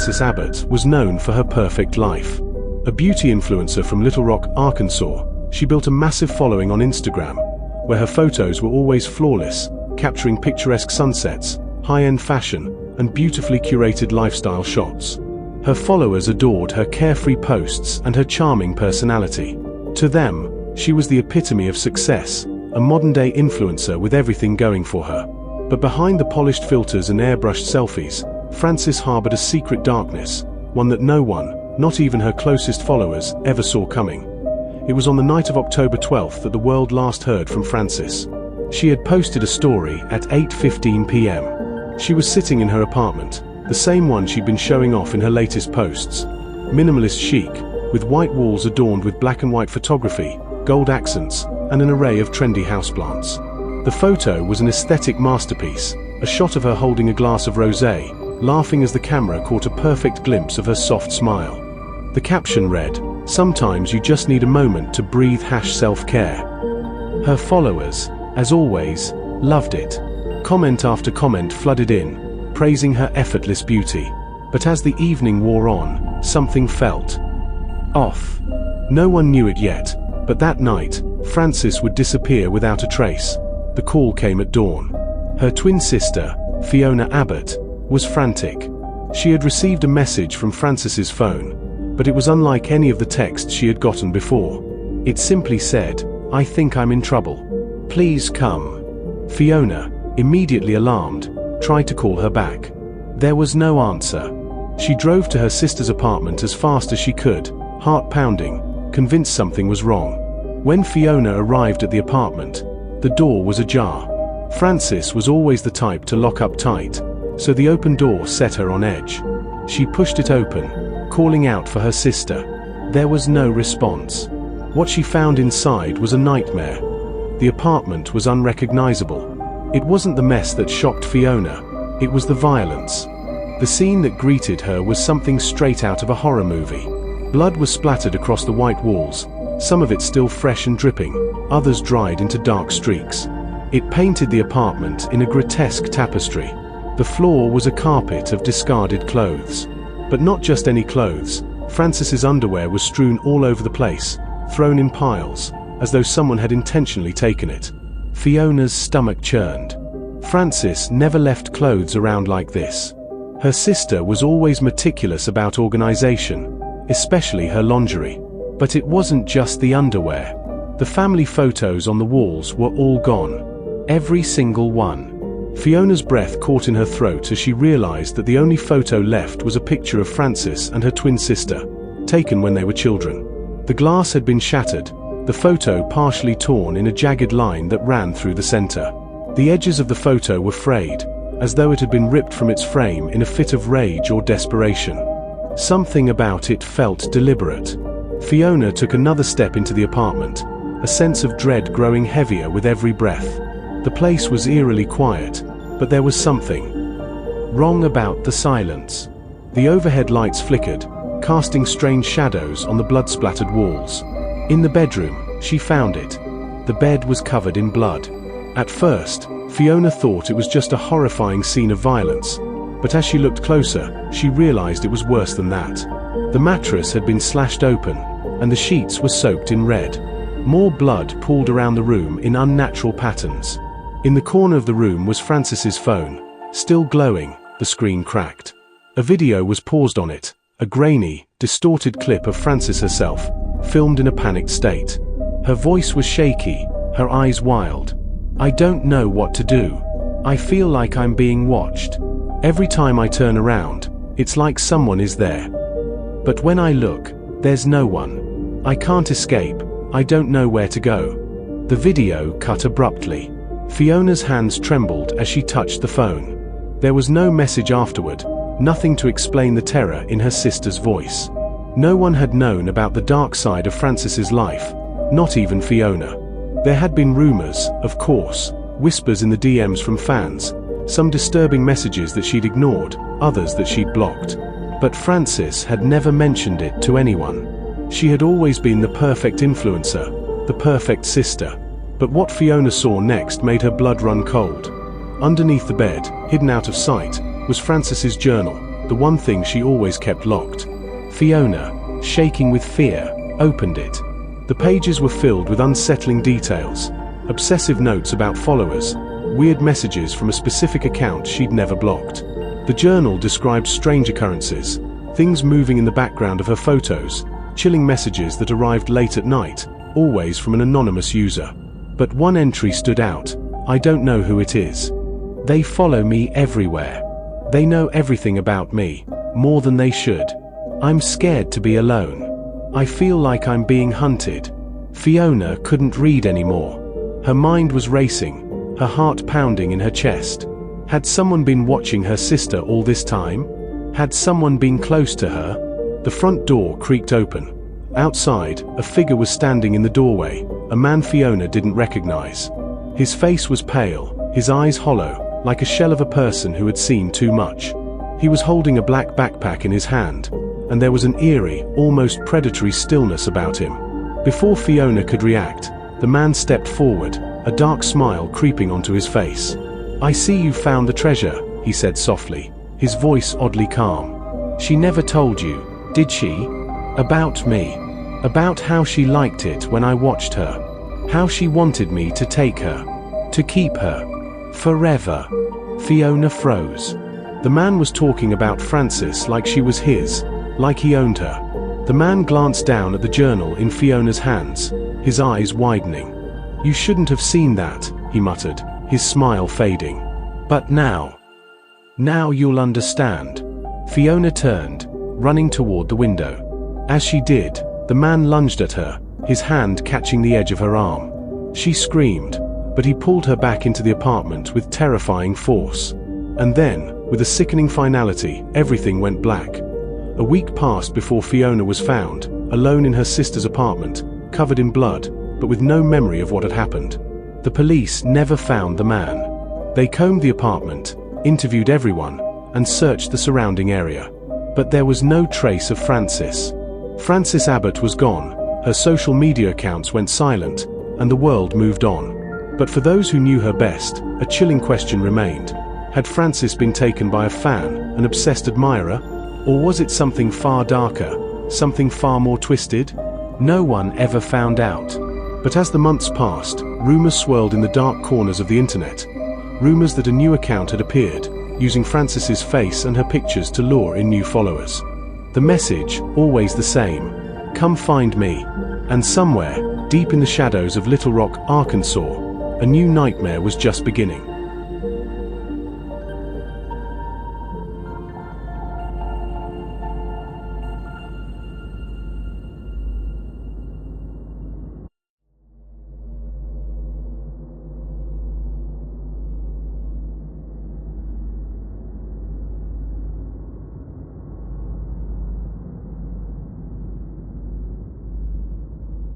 Frances Abbott was known for her perfect life. A beauty influencer from Little Rock, Arkansas, she built a massive following on Instagram, where her photos were always flawless, capturing picturesque sunsets, high-end fashion, and beautifully curated lifestyle shots. Her followers adored her carefree posts and her charming personality. To them, she was the epitome of success, a modern-day influencer with everything going for her. But behind the polished filters and airbrushed selfies, Frances harbored a secret darkness, one that no one, not even her closest followers, ever saw coming. It was on the night of October 12th that the world last heard from Frances. She had posted a story at 8:15 p.m. She was sitting in her apartment, the same one she'd been showing off in her latest posts. Minimalist chic, with white walls adorned with black and white photography, gold accents, and an array of trendy houseplants. The photo was an aesthetic masterpiece, a shot of her holding a glass of rosé, laughing as the camera caught a perfect glimpse of her soft smile. The caption read, "Sometimes you just need a moment to breathe #self-care." Her followers, as always, loved it. Comment after comment flooded in, praising her effortless beauty. But as the evening wore on, something felt off. No one knew it yet, but that night, Frances would disappear without a trace. The call came at dawn. Her twin sister, Fiona Abbott, was frantic. She had received a message from Frances's phone, but it was unlike any of the texts she had gotten before. It simply said, "I think I'm in trouble. Please come." Fiona, immediately alarmed, tried to call her back. There was no answer. She drove to her sister's apartment as fast as she could, heart pounding, convinced something was wrong. When Fiona arrived at the apartment, the door was ajar. Frances was always the type to lock up tight, so the open door set her on edge. She pushed it open, calling out for her sister. There was no response. What she found inside was a nightmare. The apartment was unrecognizable. It wasn't the mess that shocked Fiona, it was the violence. The scene that greeted her was something straight out of a horror movie. Blood was splattered across the white walls, some of it still fresh and dripping, others dried into dark streaks. It painted the apartment in a grotesque tapestry. The floor was a carpet of discarded clothes. But not just any clothes. Frances's underwear was strewn all over the place, thrown in piles, as though someone had intentionally taken it. Fiona's stomach churned. Frances never left clothes around like this. Her sister was always meticulous about organization, especially her lingerie. But it wasn't just the underwear. The family photos on the walls were all gone. Every single one. Fiona's breath caught in her throat as she realized that the only photo left was a picture of Frances and her twin sister, taken when they were children. The glass had been shattered, the photo partially torn in a jagged line that ran through the center. The edges of the photo were frayed, as though it had been ripped from its frame in a fit of rage or desperation. Something about it felt deliberate. Fiona took another step into the apartment, a sense of dread growing heavier with every breath. The place was eerily quiet, but there was something wrong about the silence. The overhead lights flickered, casting strange shadows on the blood-splattered walls. In the bedroom, she found it. The bed was covered in blood. At first, Fiona thought it was just a horrifying scene of violence, but as she looked closer, she realized it was worse than that. The mattress had been slashed open, and the sheets were soaked in red. More blood pooled around the room in unnatural patterns. In the corner of the room was Frances's phone, still glowing, the screen cracked. A video was paused on it, a grainy, distorted clip of Frances herself, filmed in a panicked state. Her voice was shaky, her eyes wild. "I don't know what to do. I feel like I'm being watched. Every time I turn around, it's like someone is there. But when I look, there's no one. I can't escape, I don't know where to go." The video cut abruptly. Fiona's hands trembled as she touched the phone. There was no message afterward, nothing to explain the terror in her sister's voice. No one had known about the dark side of Frances's life, not even Fiona. There had been rumors, of course, whispers in the DMs from fans, some disturbing messages that she'd ignored, others that she'd blocked. But Frances had never mentioned it to anyone. She had always been the perfect influencer, the perfect sister. But what Fiona saw next made her blood run cold. Underneath the bed, hidden out of sight, was Frances's journal, the one thing she always kept locked. Fiona, shaking with fear, opened it. The pages were filled with unsettling details, obsessive notes about followers, weird messages from a specific account she'd never blocked. The journal described strange occurrences, things moving in the background of her photos, chilling messages that arrived late at night, always from an anonymous user. But one entry stood out. I don't know who it is. They follow me everywhere. They know everything about me, more than they should. I'm scared to be alone. I feel like I'm being hunted. Fiona couldn't read anymore. Her mind was racing, her heart pounding in her chest. Had someone been watching her sister all this time? Had someone been close to her? The front door creaked open. Outside, a figure was standing in the doorway, a man Fiona didn't recognize. His face was pale, his eyes hollow, like a shell of a person who had seen too much. He was holding a black backpack in his hand, and there was an eerie, almost predatory stillness about him. Before Fiona could react, the man stepped forward, a dark smile creeping onto his face. I see you found the treasure, he said softly, his voice oddly calm. She never told you, did she? About me. About how she liked it when I watched her. How she wanted me to take her. To keep her. Forever. Fiona froze. The man was talking about Frances like she was his, like he owned her. The man glanced down at the journal in Fiona's hands, his eyes widening. You shouldn't have seen that, he muttered, his smile fading. But now. Now you'll understand. Fiona turned, running toward the window. As she did, the man lunged at her, his hand catching the edge of her arm. She screamed, but he pulled her back into the apartment with terrifying force. And then, with a sickening finality, everything went black. A week passed before Fiona was found, alone in her sister's apartment, covered in blood, but with no memory of what had happened. The police never found the man. They combed the apartment, interviewed everyone, and searched the surrounding area. But there was no trace of Frances. Frances Abbott was gone, her social media accounts went silent, and the world moved on. But for those who knew her best, a chilling question remained. Had Frances been taken by a fan, an obsessed admirer? Or was it something far darker, something far more twisted? No one ever found out. But as the months passed, rumors swirled in the dark corners of the internet. Rumors that a new account had appeared, using Frances's face and her pictures to lure in new followers. The message, always the same, come find me. And somewhere, deep in the shadows of Little Rock, Arkansas, a new nightmare was just beginning.